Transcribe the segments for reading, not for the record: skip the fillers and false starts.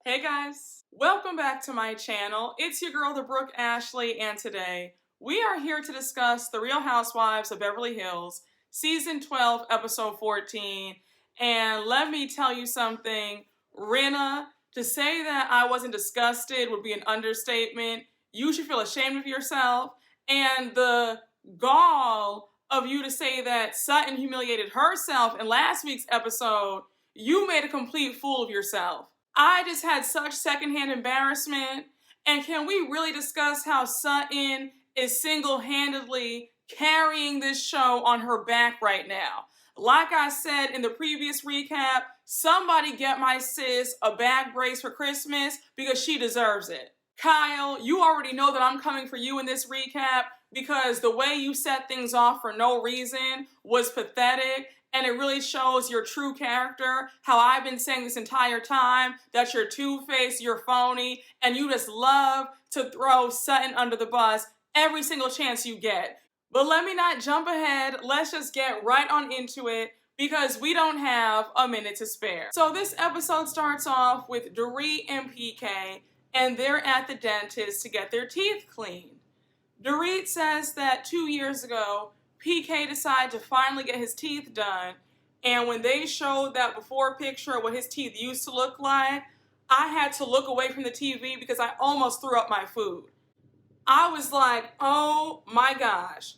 Hey guys, welcome back to my channel. It's your girl, the Brooke Ashley, and today we are here to discuss The Real Housewives of Beverly Hills, Season 12, Episode 14. And let me tell you something, Rinna, to say that I wasn't disgusted would be an understatement. You should feel ashamed of yourself. And the gall of you to say that Sutton humiliated herself in last week's episode, you made a complete fool of yourself. I just had such secondhand embarrassment. And can we really discuss how Sutton is single-handedly carrying this show on her back right now? Like I said in the previous recap, somebody get my sis a back brace for Christmas because she deserves it. Kyle, you already know that I'm coming for you in this recap because the way you set things off for no reason was pathetic. And it really shows your true character, how I've been saying this entire time, that you're two-faced, you're phony, and you just love to throw Sutton under the bus every single chance you get. But let me not jump ahead, let's just get right on into it, because we don't have a minute to spare. So this episode starts off with Dorit and PK, and they're at the dentist to get their teeth cleaned. Dorit says that 2 years ago, PK decided to finally get his teeth done, and when they showed that before picture of what his teeth used to look like, I had to look away from the TV because I almost threw up my food. I was like, oh my gosh,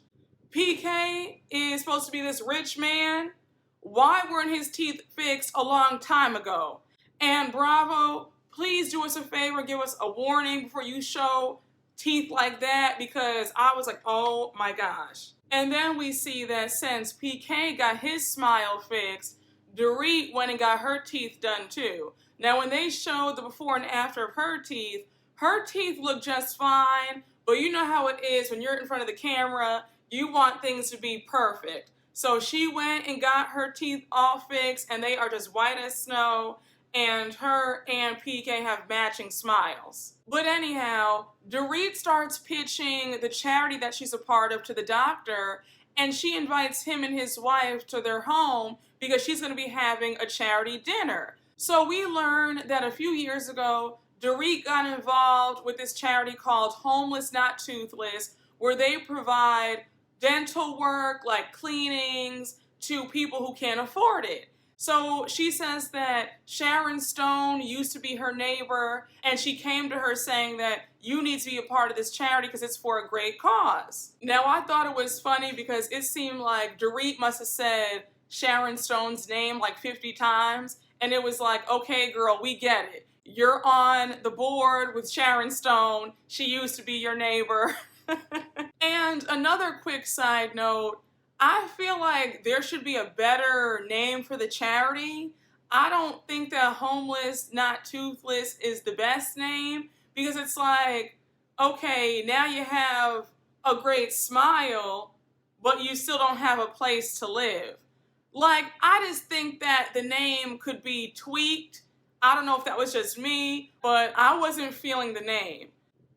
PK is supposed to be this rich man. Why weren't his teeth fixed a long time ago? And Bravo, please do us a favor, give us a warning before you show teeth like that, because I was like, oh my gosh. And then we see that since PK got his smile fixed, Dorit went and got her teeth done too. Now when they showed the before and after of her teeth look just fine, but you know how it is when you're in front of the camera, you want things to be perfect. So she went and got her teeth all fixed and they are just white as snow, and her and PK have matching smiles. But anyhow, Dorit starts pitching the charity that she's a part of to the doctor, and she invites him and his wife to their home because she's going to be having a charity dinner. So we learn that a few years ago, Dorit got involved with this charity called Homeless Not Toothless, where they provide dental work like cleanings to people who can't afford it. So she says that Sharon Stone used to be her neighbor, and she came to her saying that you need to be a part of this charity because it's for a great cause. Now I thought it was funny because it seemed like Dorit must have said Sharon Stone's name like 50 times, and it was like, okay girl, we get it. You're on the board with Sharon Stone. She used to be your neighbor. And another quick side note, I feel like there should be a better name for the charity. I don't think that Homeless Not Toothless is the best name, because it's like, okay, now you have a great smile, but you still don't have a place to live. Like, I just think that the name could be tweaked. I don't know if that was just me, but I wasn't feeling the name.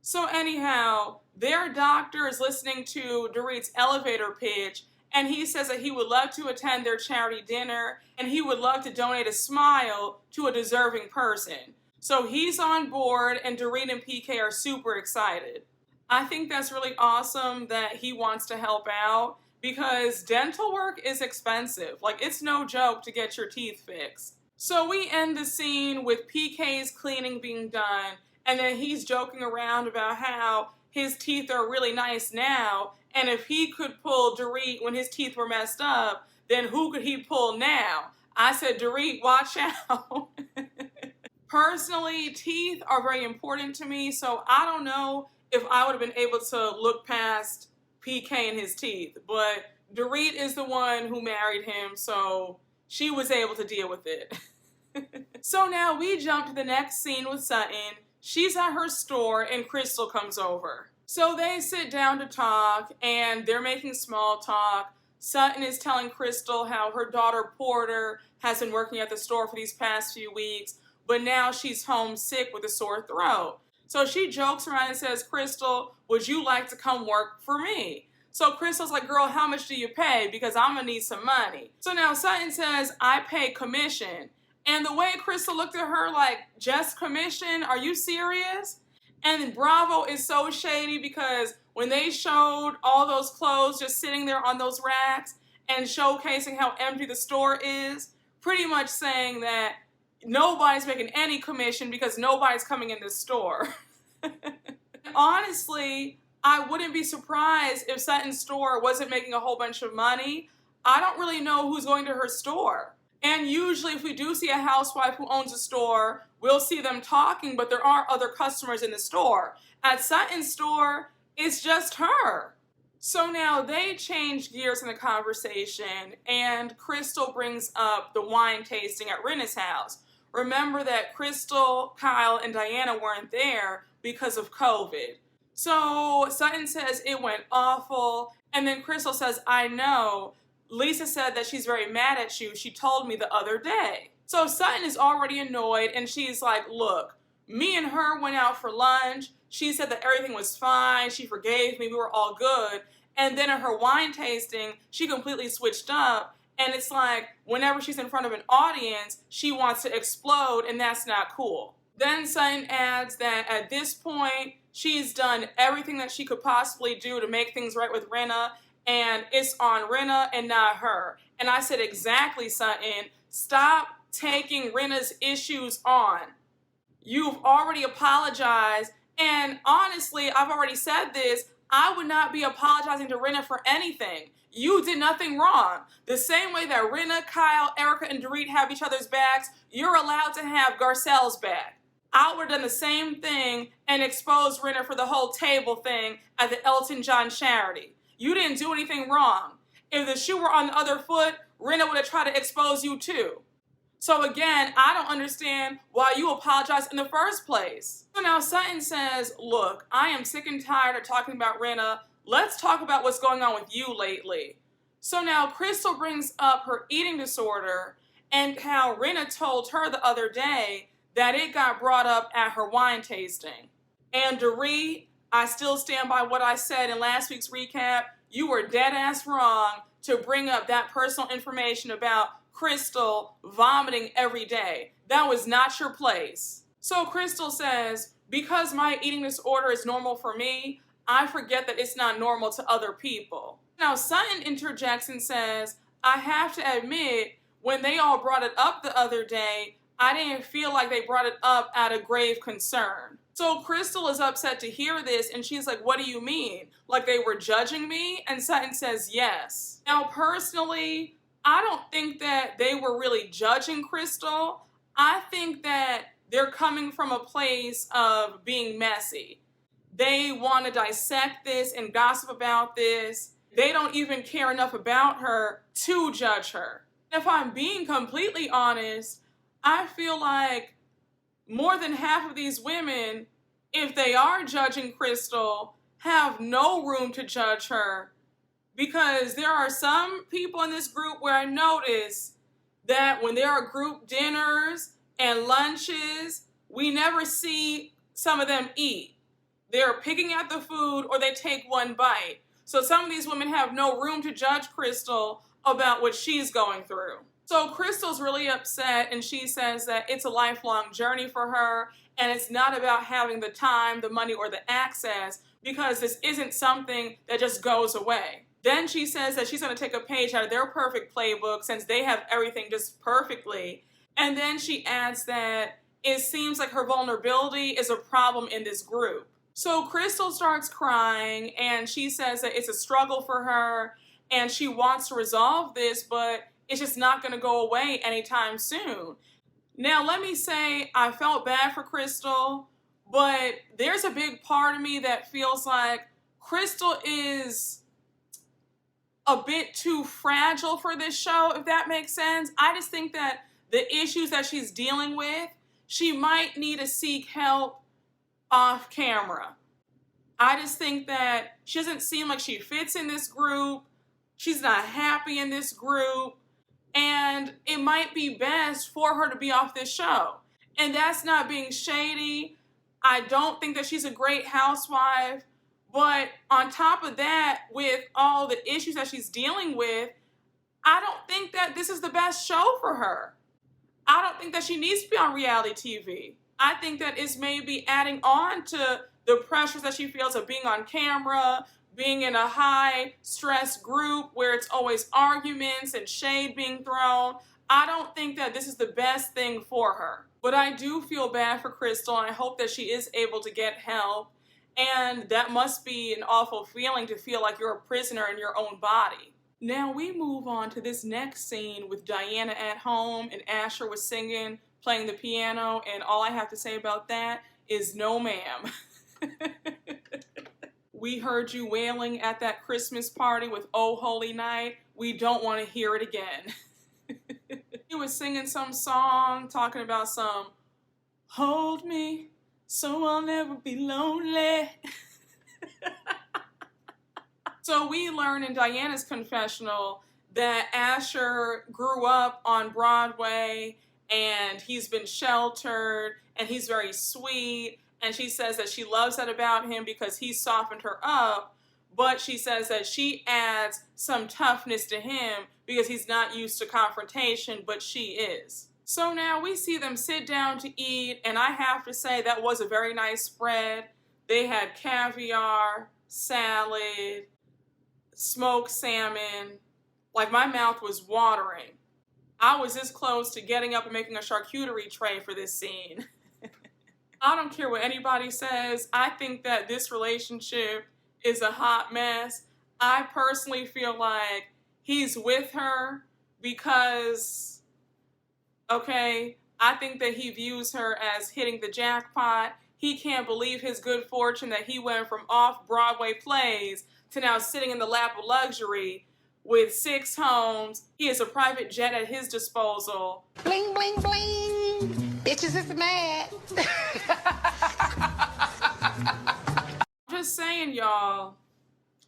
So anyhow, their doctor is listening to Dorit's elevator pitch, and he says that he would love to attend their charity dinner, and he would love to donate a smile to a deserving person. So he's on board, and Dorit and PK are super excited. I think that's really awesome that he wants to help out, because dental work is expensive. Like, it's no joke to get your teeth fixed. So we end the scene with PK's cleaning being done, and then he's joking around about how his teeth are really nice now, and if he could pull Dorit when his teeth were messed up, then who could he pull now? I said, Dorit, watch out. Personally, teeth are very important to me, so I don't know if I would have been able to look past PK and his teeth, but Dorit is the one who married him, so she was able to deal with it. So now we jump to the next scene with Sutton. She's at her store and Crystal comes over. So they sit down to talk, and they're making small talk. Sutton is telling Crystal how her daughter Porter has been working at the store for these past few weeks, but now she's homesick with a sore throat. So she jokes around and says, Crystal, would you like to come work for me? So Crystal's like, girl, how much do you pay? Because I'm gonna need some money. So now Sutton says, I pay commission. And the way Crystal looked at her like, just commission? Are you serious? And Bravo is so shady because when they showed all those clothes just sitting there on those racks and showcasing how empty the store is, pretty much saying that nobody's making any commission because nobody's coming in this store. Honestly, I wouldn't be surprised if Sutton's store wasn't making a whole bunch of money. I don't really know who's going to her store. And usually if we do see a housewife who owns a store, we'll see them talking, but there are other customers in the store. At Sutton's store, it's just her. So now they change gears in the conversation, and Crystal brings up the wine tasting at Rinna's house. Remember that Crystal, Kyle, and Diana weren't there because of COVID. So Sutton says it went awful, and then Crystal says, I know. Lisa said that she's very mad at you. She told me the other day. So Sutton is already annoyed, and she's like, look, me and her went out for lunch. She said that everything was fine. She forgave me. We were all good. And then at her wine tasting, she completely switched up. And it's like, whenever she's in front of an audience, she wants to explode, and that's not cool. Then Sutton adds that at this point, she's done everything that she could possibly do to make things right with Rinna, and it's on Rinna and not her. And I said, exactly, Sutton. Stop taking Rinna's issues on. You've already apologized, and honestly, I've already said this, I would not be apologizing to Rinna for anything. You did nothing wrong. The same way that Rinna, Kyle, Erica, and Dorit have each other's backs, you're allowed to have Garcelle's back. I would have done the same thing and exposed Rinna for the whole table thing at the Elton John charity. You didn't do anything wrong. If the shoe were on the other foot, Rinna would have tried to expose you too. So again, I don't understand why you apologized in the first place. So now Sutton says, look, I am sick and tired of talking about Rinna. Let's talk about what's going on with you lately. So now Crystal brings up her eating disorder and how Rinna told her the other day that it got brought up at her wine tasting. And Dorit, I still stand by what I said in last week's recap. You were dead ass wrong to bring up that personal information about Crystal vomiting every day. That was not your place. So Crystal says, because my eating disorder is normal for me, I forget that it's not normal to other people. Now Sutton interjects and says, I have to admit, when they all brought it up the other day, I didn't feel like they brought it up out of grave concern. So Crystal is upset to hear this, and she's like, what do you mean? Like they were judging me? And Sutton says, yes. Now personally, I don't think that they were really judging Crystal. I think that they're coming from a place of being messy. They want to dissect this and gossip about this. They don't even care enough about her to judge her. If I'm being completely honest, I feel like more than half of these women, if they are judging Crystal, have no room to judge her. Because there are some people in this group where I notice that when there are group dinners and lunches, we never see some of them eat. They're picking at the food or they take one bite. So some of these women have no room to judge Crystal about what she's going through. So Crystal's really upset, and she says that it's a lifelong journey for her, and it's not about having the time, the money, or the access, because this isn't something that just goes away. Then she says that she's going to take a page out of their perfect playbook since they have everything just perfectly. And then she adds that it seems like her vulnerability is a problem in this group. So Crystal starts crying, and she says that it's a struggle for her, and she wants to resolve this, but it's just not going to go away anytime soon. Now, let me say, I felt bad for Crystal, but there's a big part of me that feels like Crystal is a bit too fragile for this show, if that makes sense. I just think that the issues that she's dealing with, she might need to seek help off camera. I just think that she doesn't seem like she fits in this group. She's not happy in this group. And it might be best for her to be off this show. And that's not being shady. I don't think that she's a great housewife. But on top of that, with all the issues that she's dealing with, I don't think that this is the best show for her. I don't think that she needs to be on reality TV. I think that it's maybe adding on to the pressures that she feels of being on camera, being in a high stress group where it's always arguments and shade being thrown. I don't think that this is the best thing for her. But I do feel bad for Crystal, and I hope that she is able to get help. And that must be an awful feeling to feel like you're a prisoner in your own body. Now we move on to this next scene with Diana at home, and Asher was singing, playing the piano, and all I have to say about that is no ma'am. We heard you wailing at that Christmas party with Oh Holy Night. We don't want to hear it again. He was singing some song talking about some hold me so I'll never be lonely. So we learn in Diana's confessional that Asher grew up on Broadway and he's been sheltered and he's very sweet, and she says that she loves that about him because he softened her up, but she says that she adds some toughness to him because he's not used to confrontation, but she is. So now we see them sit down to eat, and I have to say that was a very nice spread. They had caviar, salad, smoked salmon. Like, my mouth was watering. I was this close to getting up and making a charcuterie tray for this scene. I don't care what anybody says. I think that this relationship is a hot mess. I personally feel like he's with her because, okay, I think that he views her as hitting the jackpot. He can't believe his good fortune that he went from off-Broadway plays to now sitting in the lap of luxury with 6 homes. He has a private jet at his disposal. Bling, bling, bling. Bitches is mad. Just saying, y'all,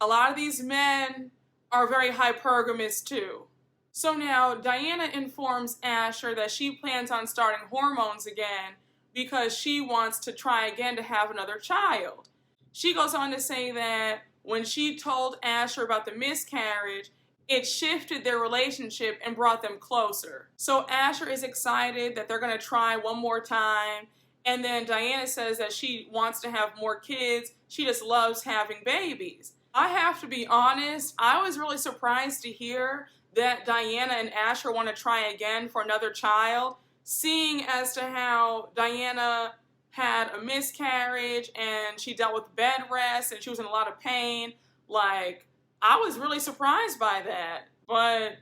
a lot of these men are very hypergamous too. So now Diana informs Asher that she plans on starting hormones again because she wants to try again to have another child. She goes on to say that when she told Asher about the miscarriage, it shifted their relationship and brought them closer. So Asher is excited that they're going to try one more time. And then Diana says that she wants to have more kids. She just loves having babies. I have to be honest, I was really surprised to hear that Diana and Asher want to try again for another child, seeing as to how Diana had a miscarriage and she dealt with bed rest and she was in a lot of pain. Like, I was really surprised by that. But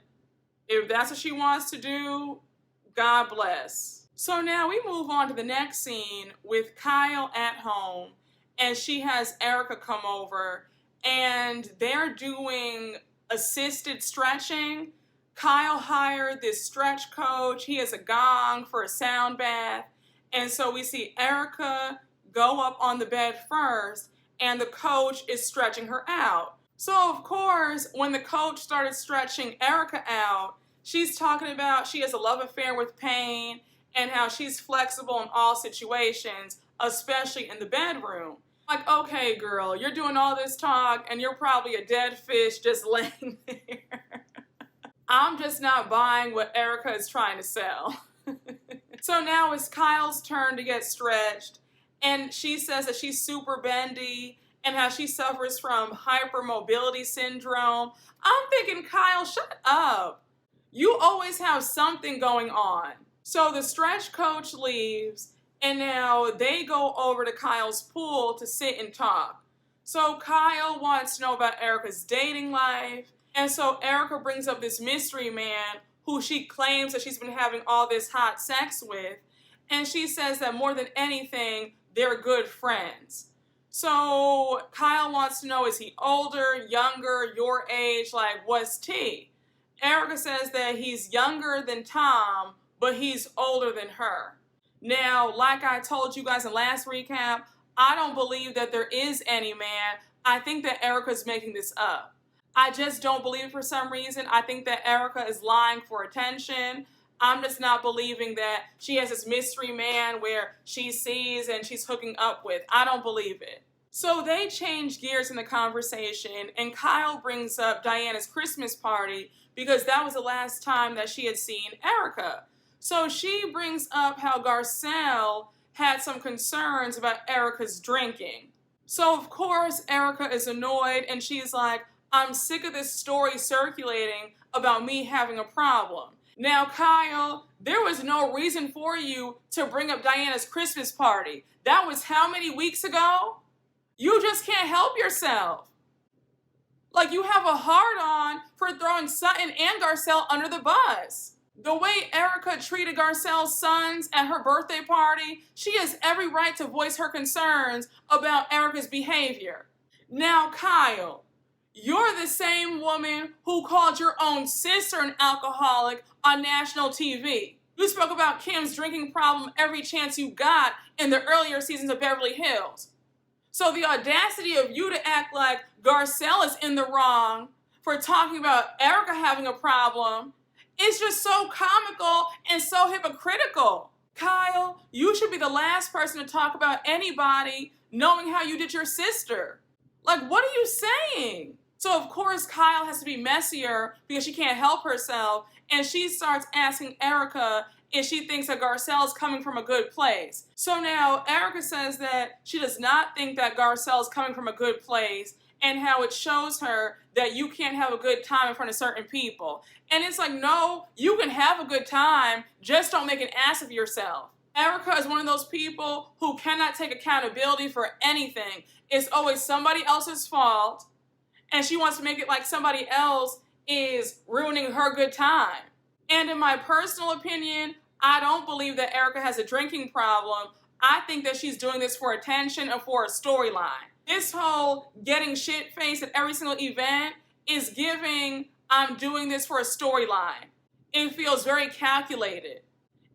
if that's what she wants to do, God bless. So now we move on to the next scene with Kyle at home, and she has Erica come over, and they're doing assisted stretching. Kyle hired this stretch coach. He has a gong for a sound bath. And so we see Erica go up on the bed first, and the coach is stretching her out. So of course, when the coach started stretching Erica out, she's talking about she has a love affair with pain and how she's flexible in all situations, especially in the bedroom. Like, okay, girl, you're doing all this talk and you're probably a dead fish just laying there. I'm just not buying what Erica is trying to sell. So now it's Kyle's turn to get stretched, and she says that she's super bendy and how she suffers from hypermobility syndrome. I'm thinking, Kyle, shut up. You always have something going on. So the stretch coach leaves, and now they go over to Kyle's pool to sit and talk. So Kyle wants to know about Erica's dating life, and so Erica brings up this mystery man who she claims that she's been having all this hot sex with, and she says that more than anything, they're good friends. So Kyle wants to know, is he older, younger, your age, like what's tea? Erica says that he's younger than Tom, but he's older than her. Now, like I told you guys in last recap, I don't believe that there is any man. I think that Erica's making this up. I just don't believe it for some reason. I think that Erica is lying for attention. I'm just not believing that she has this mystery man where she sees and she's hooking up with. I don't believe it. So they change gears in the conversation, and Kyle brings up Diana's Christmas party because that was the last time that she had seen Erica. So she brings up how Garcelle had some concerns about Erica's drinking. So of course Erica is annoyed and she's like, I'm sick of this story circulating about me having a problem. Now Kyle, there was no reason for you to bring up Diana's Christmas party. That was how many weeks ago? You just can't help yourself. Like, you have a hard-on for throwing Sutton and Garcelle under the bus. The way Erica treated Garcelle's sons at her birthday party, she has every right to voice her concerns about Erica's behavior. Now, Kyle, you're the same woman who called your own sister an alcoholic on national TV. You spoke about Kim's drinking problem every chance you got in the earlier seasons of Beverly Hills. So the audacity of you to act like Garcelle is in the wrong for talking about Erica having a problem is just so comical and so hypocritical. Kyle, you should be the last person to talk about anybody knowing how you did your sister. Like, what are you saying? So of course Kyle has to be messier because she can't help herself, and she starts asking Erica if she thinks that Garcelle is coming from a good place. So now Erica says that she does not think that Garcelle is coming from a good place, and how it shows her that you can't have a good time in front of certain people. And it's like, no, you can have a good time, just don't make an ass of yourself. Erica is one of those people who cannot take accountability for anything. It's always somebody else's fault, and she wants to make it like somebody else is ruining her good time. And in my personal opinion, I don't believe that Erica has a drinking problem. I think that she's doing this for attention and for a storyline. This whole getting shit-faced at every single event is giving, I'm doing this for a storyline. It feels very calculated.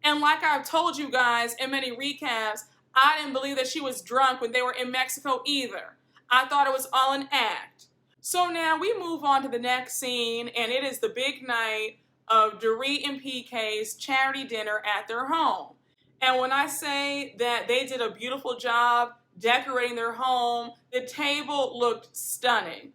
And like I've told you guys in many recaps, I didn't believe that she was drunk when they were in Mexico either. I thought it was all an act. So now we move on to the next scene, and it is the big night of Dorit and PK's charity dinner at their home. And when I say that they did a beautiful job decorating their home, the table looked stunning.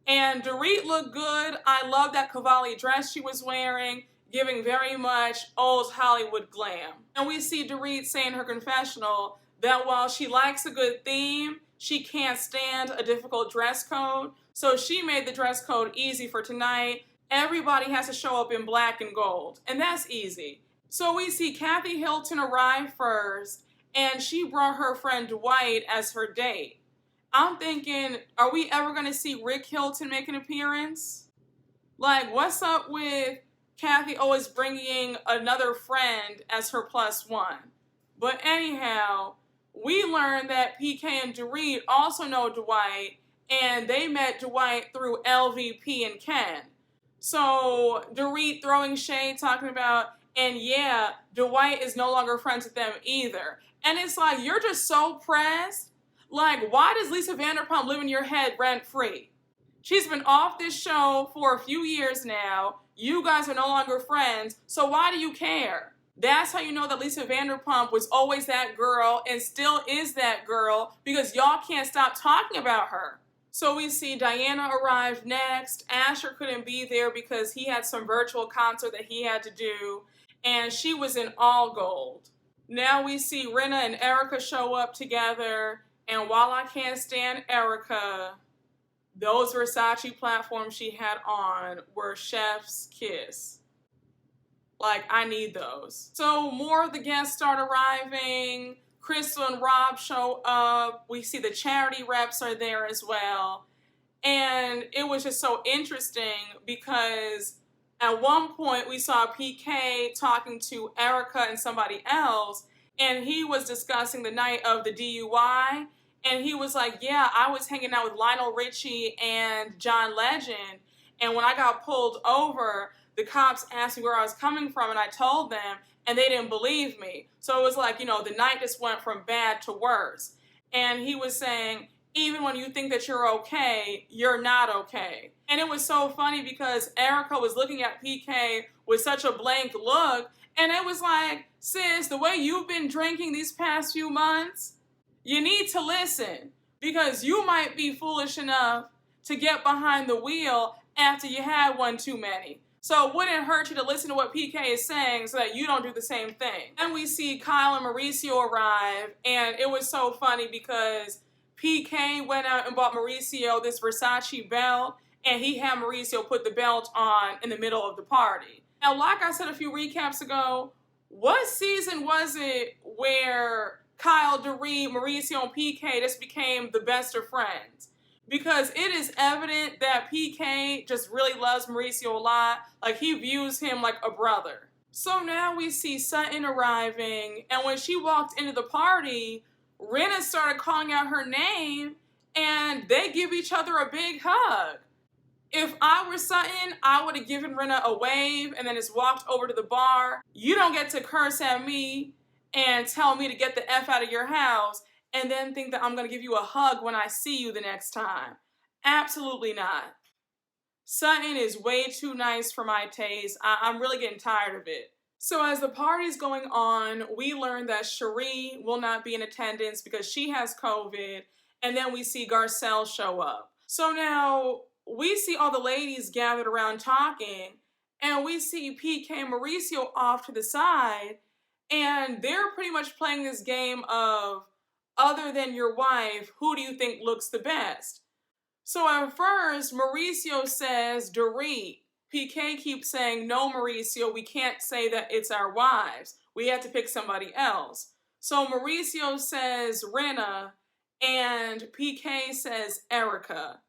And Dorit looked good. I love that Cavalli dress she was wearing, giving very much old Hollywood glam. And we see Dorit say in her confessional that while she likes a good theme, she can't stand a difficult dress code. So she made the dress code easy for tonight. Everybody has to show up in black and gold, and that's easy. So we see Kathy Hilton arrive first, and she brought her friend Dwight as her date. I'm thinking, are we ever going to see Rick Hilton make an appearance? Like, what's up with Kathy always bringing another friend as her plus one? But anyhow, we learned that PK and Dorit also know Dwight, and they met Dwight through LVP and Ken. So Dorit throwing shade, talking about, and yeah, Dwight is no longer friends with them either. And it's like, you're just so pressed. Like, why does Lisa Vanderpump live in your head rent-free? She's been off this show for a few years now. You guys are no longer friends, so why do you care? That's how you know that Lisa Vanderpump was always that girl and still is that girl, because y'all can't stop talking about her. So we see Diana arrive next. Asher couldn't be there because he had some virtual concert that he had to do, and she was in all gold. Now we see Rinna and Erica show up together, and while I can't stand Erica, those Versace platforms she had on were chef's kiss. Like, I need those. So more of the guests start arriving. Crystal and Rob show up. We see the charity reps are there as well. And it was just so interesting because at one point we saw PK talking to Erica and somebody else, and he was discussing the night of the DUI. And he was like, yeah, I was hanging out with Lionel Richie and John Legend. And when I got pulled over, the cops asked me where I was coming from, and I told them, and they didn't believe me. So it was like, you know, the night just went from bad to worse. And he was saying, even when you think that you're okay, you're not okay. And it was so funny because Erica was looking at PK with such a blank look, and it was like, sis, the way you've been drinking these past few months, you need to listen, because you might be foolish enough to get behind the wheel after you had one too many. So it wouldn't hurt you to listen to what PK is saying so that you don't do the same thing. Then we see Kyle and Mauricio arrive, and it was so funny because PK went out and bought Mauricio this Versace belt, and he had Mauricio put the belt on in the middle of the party. Now, like I said a few recaps ago, what season was it where Kyle, Dorit, Mauricio, and PK just became the best of friends? Because it is evident that PK just really loves Mauricio a lot. Like, he views him like a brother. So now we see Sutton arriving, and when she walked into the party, Rinna started calling out her name, and they give each other a big hug. If I were Sutton, I would have given Rinna a wave and then just walked over to the bar. You don't get to curse at me and tell me to get the F out of your house and then think that I'm going to give you a hug when I see you the next time. Absolutely not. Sutton is way too nice for my taste. I'm really getting tired of it. So as the party's going on, we learn that Cherie will not be in attendance because she has COVID, and then we see Garcelle show up. So now we see all the ladies gathered around talking, and we see PK and Mauricio off to the side, and they're pretty much playing this game of, other than your wife, who do you think looks the best? So at first, Mauricio says Dorit. PK keeps saying, no, Mauricio, we can't say that it's our wives. We have to pick somebody else. So Mauricio says Rinna, and PK says Erica.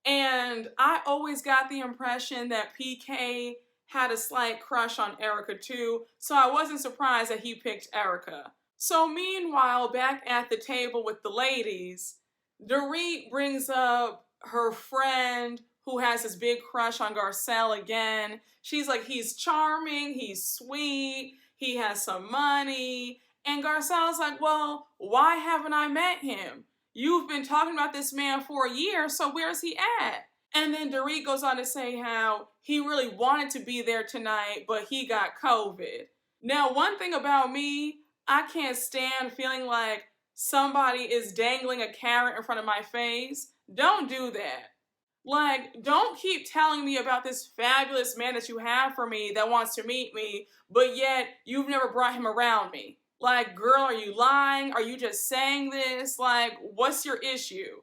And I always got the impression that PK had a slight crush on Erica too, so I wasn't surprised that he picked Erica. So meanwhile, back at the table with the ladies, Dorit brings up her friend who has this big crush on Garcelle again. She's like, he's charming, he's sweet, he has some money. And Garcelle's like, well, why haven't I met him? You've been talking about this man for a year, so where's he at? And then Dorit goes on to say how he really wanted to be there tonight, but he got COVID. Now, one thing about me, I can't stand feeling like somebody is dangling a carrot in front of my face. Don't do that. Like, don't keep telling me about this fabulous man that you have for me that wants to meet me, but yet you've never brought him around me. Like, girl, are you lying? Are you just saying this? Like, what's your issue?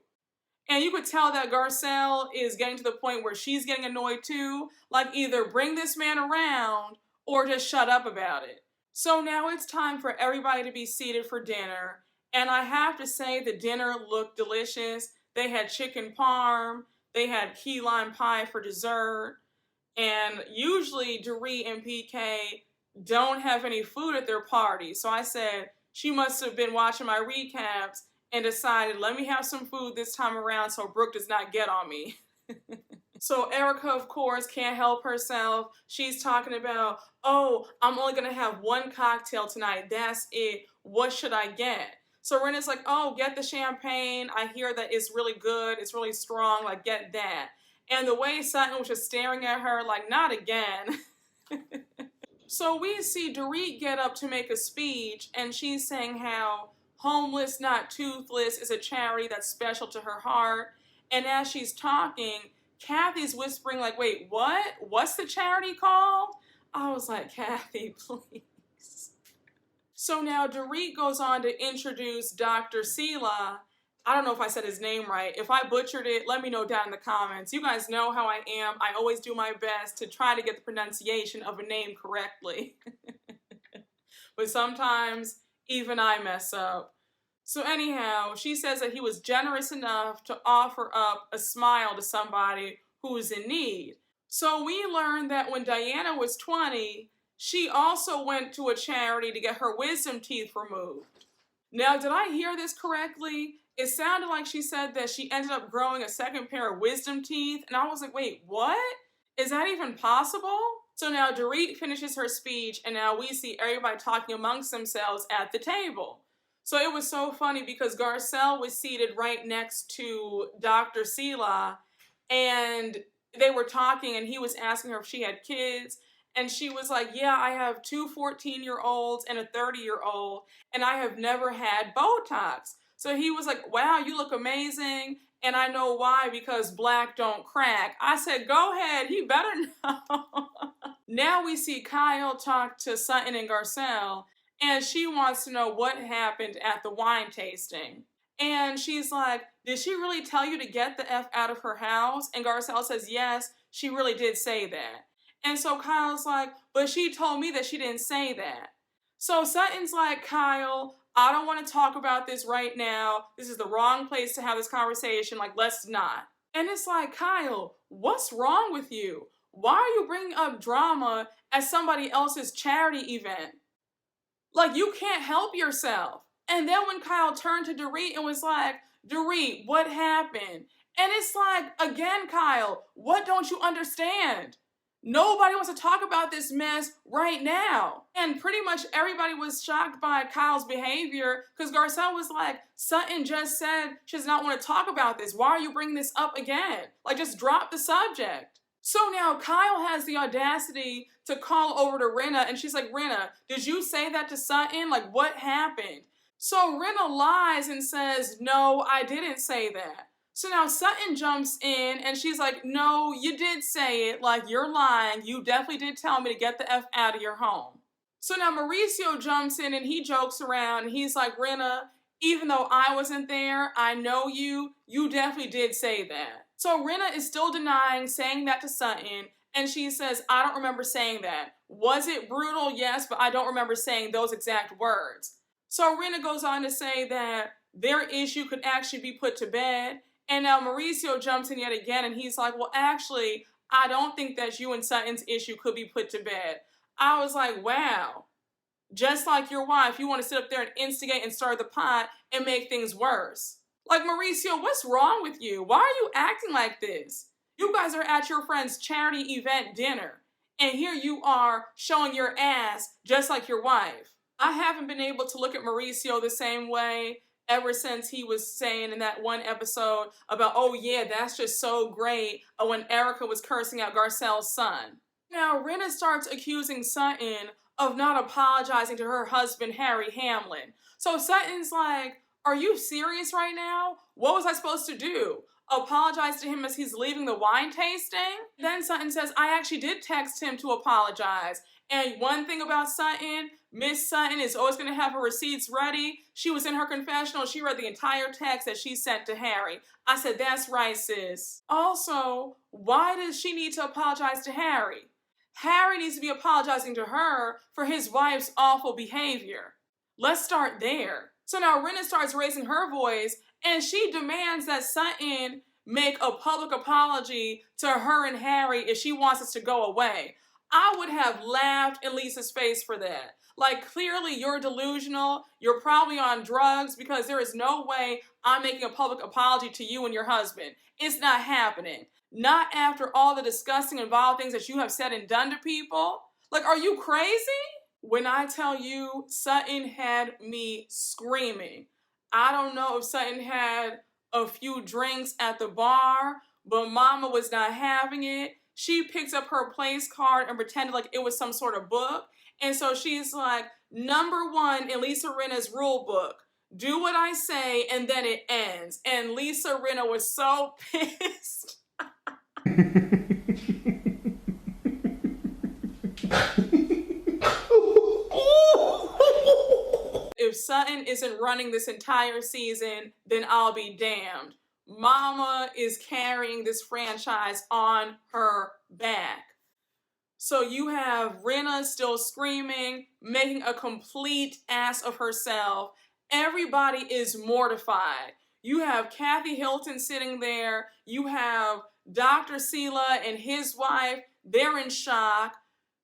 And you could tell that Garcelle is getting to the point where she's getting annoyed too. Like, either bring this man around or just shut up about it. So now it's time for everybody to be seated for dinner. And I have to say the dinner looked delicious. They had chicken parm. They had key lime pie for dessert. And usually Dorit and PK don't have any food at their party. So I said, she must have been watching my recaps and decided, let me have some food this time around so Brooke does not get on me. So Erica, of course, can't help herself. She's talking about, oh, I'm only going to have one cocktail tonight. That's it. What should I get? So Rinna's like, oh, get the champagne. I hear that it's really good. It's really strong. Like, get that. And the way Sutton was just staring at her, like, not again. So we see Dorit get up to make a speech, and she's saying how Homeless Not Toothless is a charity that's special to her heart. And as she's talking, Kathy's whispering like, wait, what? What's the charity called? I was like, Kathy, please. So now Dorit goes on to introduce Dr. Sela. I don't know if I said his name right. If I butchered it, let me know down in the comments. You guys know how I am. I always do my best to try to get the pronunciation of a name correctly. But sometimes even I mess up. So anyhow, she says that he was generous enough to offer up a smile to somebody who is in need. So we learned that when Diana was 20, she also went to a charity to get her wisdom teeth removed. Now, did I hear this correctly? It sounded like she said that she ended up growing a second pair of wisdom teeth, and I was like, wait, what? Is that even possible? So now Dorit finishes her speech, and now we see everybody talking amongst themselves at the table. So it was so funny because Garcelle was seated right next to Dr. Sela, and they were talking, and he was asking her if she had kids, and she was like, yeah, I have two 14-year-olds and a 30-year-old, and I have never had Botox. So he was like, wow, you look amazing. And I know why, because black don't crack. I said, go ahead, he better know. Now we see Kyle talk to Sutton and Garcelle, and she wants to know what happened at the wine tasting. And she's like, did she really tell you to get the F out of her house? And Garcelle says, yes, she really did say that. And so Kyle's like, but she told me that she didn't say that. So Sutton's like, Kyle, I don't want to talk about this right now. This is the wrong place to have this conversation. Like, let's not. And it's like, Kyle, what's wrong with you? Why are you bringing up drama at somebody else's charity event? Like, you can't help yourself. And then when Kyle turned to Dorit and was like, Dorit, what happened? And it's like, again, Kyle, what don't you understand? Nobody wants to talk about this mess right now. And pretty much everybody was shocked by Kyle's behavior because Garcelle was like, Sutton just said she does not want to talk about this. Why are you bringing this up again? Like, just drop the subject. So now Kyle has the audacity to call over to Rinna, and she's like, Rinna, did you say that to Sutton? Like, what happened? So Rinna lies and says, no, I didn't say that. So now Sutton jumps in and she's like, no, you did say it. Like, you're lying. You definitely did tell me to get the F out of your home. So now Mauricio jumps in and he jokes around and he's like, Rinna, even though I wasn't there, I know you. You definitely did say that. So Rinna is still denying saying that to Sutton, and she says, I don't remember saying that. Was it brutal? Yes, but I don't remember saying those exact words. So Rinna goes on to say that their issue could actually be put to bed. And now Mauricio jumps in yet again, and he's like, well, actually, I don't think that you and Sutton's issue could be put to bed. I was like, wow. Just like your wife, you want to sit up there and instigate and stir the pot and make things worse. Like, Mauricio, what's wrong with you? Why are you acting like this? You guys are at your friend's charity event dinner, and here you are showing your ass just like your wife. I haven't been able to look at Mauricio the same way ever since he was saying in that one episode about, oh yeah, that's just so great, when Erica was cursing out Garcelle's son. Now, Rinna starts accusing Sutton of not apologizing to her husband, Harry Hamlin. So Sutton's like, are you serious right now? What was I supposed to do? Apologize to him as he's leaving the wine tasting? Then Sutton says, I actually did text him to apologize. And one thing about Sutton, Miss Sutton is always going to have her receipts ready. She was in her confessional. She read the entire text that she sent to Harry. I said, that's right, sis. Also, why does she need to apologize to Harry? Harry needs to be apologizing to her for his wife's awful behavior. Let's start there. So now Rinna starts raising her voice, and she demands that Sutton make a public apology to her and Harry if she wants us to go away. I would have laughed in Lisa's face for that. Like, clearly you're delusional. You're probably on drugs, because there is no way I'm making a public apology to you and your husband. It's not happening. Not after all the disgusting and vile things that you have said and done to people. Like, are you crazy? When I tell you, Sutton had me screaming. I don't know if Sutton had a few drinks at the bar, but Mama was not having it. She picks up her place card and pretended like it was some sort of book. And so she's like, number 1 in Lisa Rinna's rule book, do what I say and then it ends. And Lisa Rinna was so pissed. If Sutton isn't running this entire season, then I'll be damned. Mama is carrying this franchise on her back. So you have Rinna still screaming, making a complete ass of herself. Everybody is mortified. You have Kathy Hilton sitting there. You have Dr. Sela and his wife. They're in shock.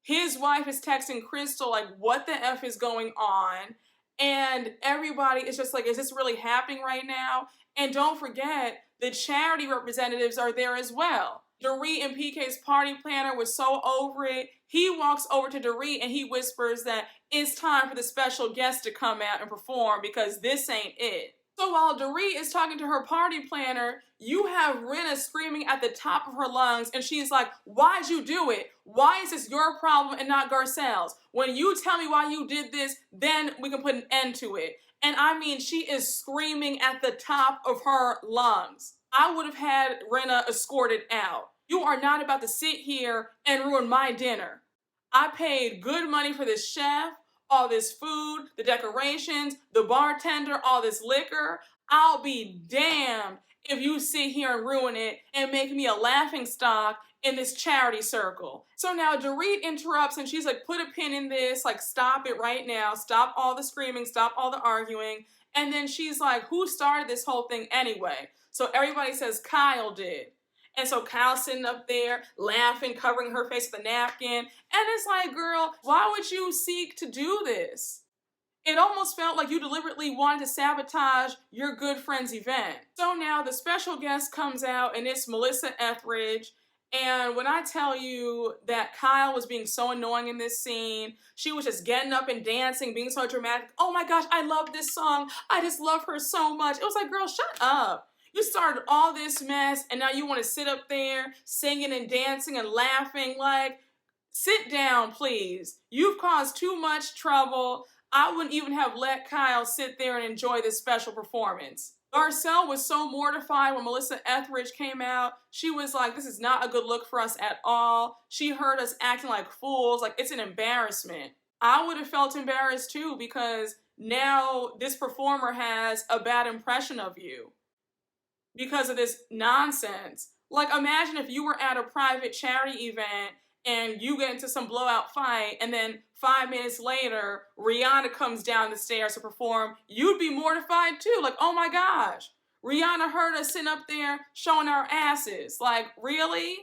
His wife is texting Crystal like, what the F is going on? And everybody is just like, is this really happening right now? And don't forget, the charity representatives are there as well. Dorit and PK's party planner was so over it. He walks over to Dorit and he whispers that it's time for the special guest to come out and perform because this ain't it. So while Dorit is talking to her party planner, you have Rinna screaming at the top of her lungs, and she's like, why'd you do it? Why is this your problem and not Garcelle's? When you tell me why you did this, then we can put an end to it. And I mean, she is screaming at the top of her lungs. I would have had Rinna escorted out. You are not about to sit here and ruin my dinner. I paid good money for this chef, all this food, the decorations, the bartender, all this liquor. I'll be damned if you sit here and ruin it and make me a laughing stock in this charity circle. So now Dorit interrupts and she's like, put a pin in this, like, stop it right now, stop all the screaming, stop all the arguing. And then she's like, who started this whole thing anyway? So everybody says Kyle did. And so Kyle's sitting up there laughing, covering her face with a napkin. And it's like, girl, why would you seek to do this? It almost felt like you deliberately wanted to sabotage your good friend's event. So now the special guest comes out and it's Melissa Etheridge. And when I tell you that Kyle was being so annoying in this scene, she was just getting up and dancing, being so dramatic. Oh my gosh, I love this song. I just love her so much. It was like, girl, shut up. You started all this mess and now you want to sit up there singing and dancing and laughing. Like, sit down, please. You've caused too much trouble. I wouldn't even have let Kyle sit there and enjoy this special performance. Garcelle was so mortified when Melissa Etheridge came out. She was like, this is not a good look for us at all. She heard us acting like fools. Like, it's an embarrassment. I would have felt embarrassed too because now this performer has a bad impression of you because of this nonsense. Like, imagine if you were at a private charity event and you get into some blowout fight and then 5 minutes later, Rihanna comes down the stairs to perform, you'd be mortified too. Like, oh my gosh, Rihanna heard us sitting up there showing our asses. Like, really?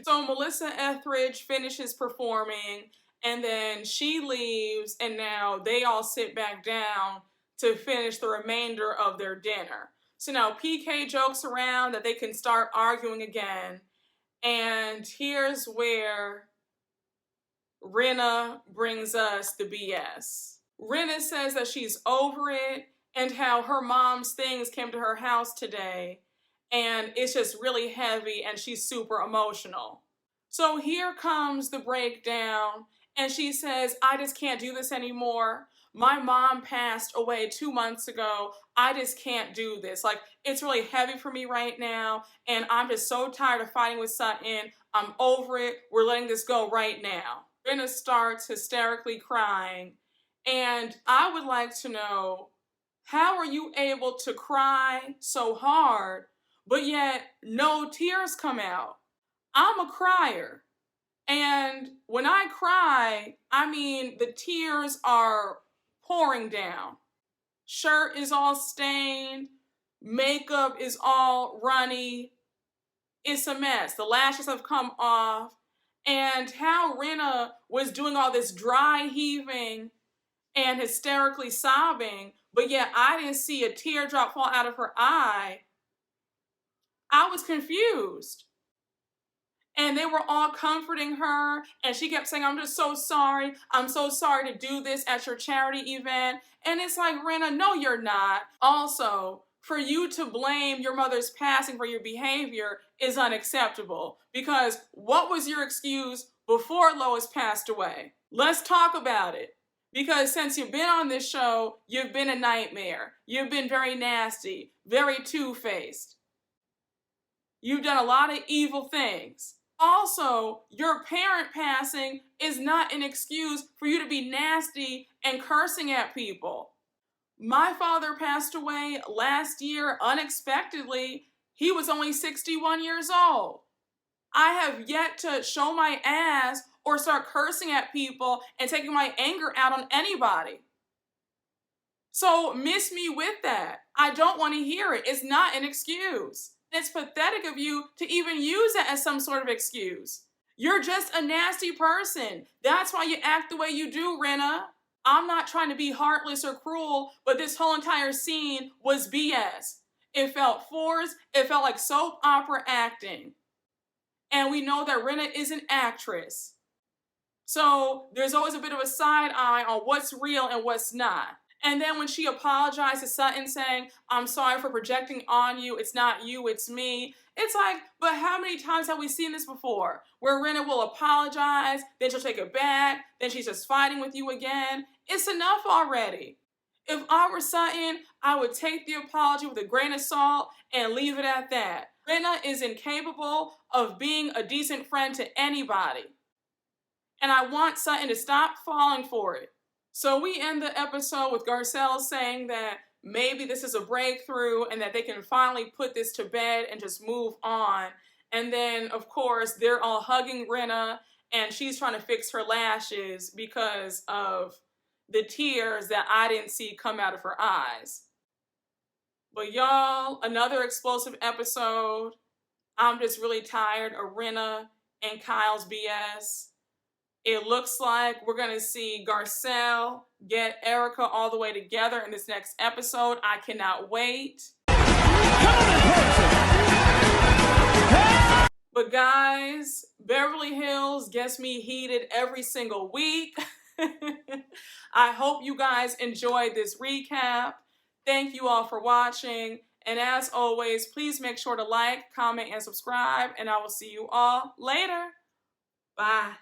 So Melissa Etheridge finishes performing and then she leaves and now they all sit back down to finish the remainder of their dinner. So now PK jokes around that they can start arguing again. And here's where Rinna brings us the BS. Rinna says that she's over it and how her mom's things came to her house today and it's just really heavy and she's super emotional. So here comes the breakdown and she says, I just can't do this anymore. My mom passed away 2 months ago. I just can't do this. Like, it's really heavy for me right now and I'm just so tired of fighting with Sutton. I'm over it. We're letting this go right now. Rinna starts hysterically crying and I would like to know, how are you able to cry so hard but yet no tears come out? I'm a crier. And when I cry, I mean, the tears are pouring down. Shirt is all stained. Makeup is all runny. It's a mess. The lashes have come off. And how Rinna was doing all this dry heaving and hysterically sobbing, but yet I didn't see a teardrop fall out of her eye. I was confused. And they were all comforting her, and she kept saying, I'm just so sorry. I'm so sorry to do this at your charity event. And it's like, Rinna, no, you're not. Also, for you to blame your mother's passing for your behavior is unacceptable. Because what was your excuse before Lois passed away? Let's talk about it. Because since you've been on this show, you've been a nightmare. You've been very nasty, very two-faced. You've done a lot of evil things. Also, your parent passing is not an excuse for you to be nasty and cursing at people. My father passed away last year unexpectedly. He was only 61 years old. I have yet to show my ass or start cursing at people and taking my anger out on anybody. So miss me with that. I don't want to hear it. It's not an excuse. It's pathetic of you to even use that as some sort of excuse. You're just a nasty person. That's why you act the way you do, Rinna. I'm not trying to be heartless or cruel, but this whole entire scene was BS. It felt forced. It felt like soap opera acting. And we know that Rinna is an actress. So there's always a bit of a side eye on what's real and what's not. And then when she apologized to Sutton saying, I'm sorry for projecting on you, it's not you, it's me. It's like, but how many times have we seen this before? Where Rinna will apologize, then she'll take it back, then she's just fighting with you again. It's enough already. If I were Sutton, I would take the apology with a grain of salt and leave it at that. Rinna is incapable of being a decent friend to anybody. And I want Sutton to stop falling for it. So we end the episode with Garcelle saying that maybe this is a breakthrough and that they can finally put this to bed and just move on. And then, of course, they're all hugging Rinna and she's trying to fix her lashes because of the tears that I didn't see come out of her eyes. But y'all, another explosive episode. I'm just really tired of Rinna and Kyle's BS. It looks like we're going to see Garcelle get Erica all the way together in this next episode. I cannot wait. But guys, Beverly Hills gets me heated every single week. I hope you guys enjoyed this recap. Thank you all for watching. And as always, please make sure to like, comment, and subscribe. And I will see you all later. Bye.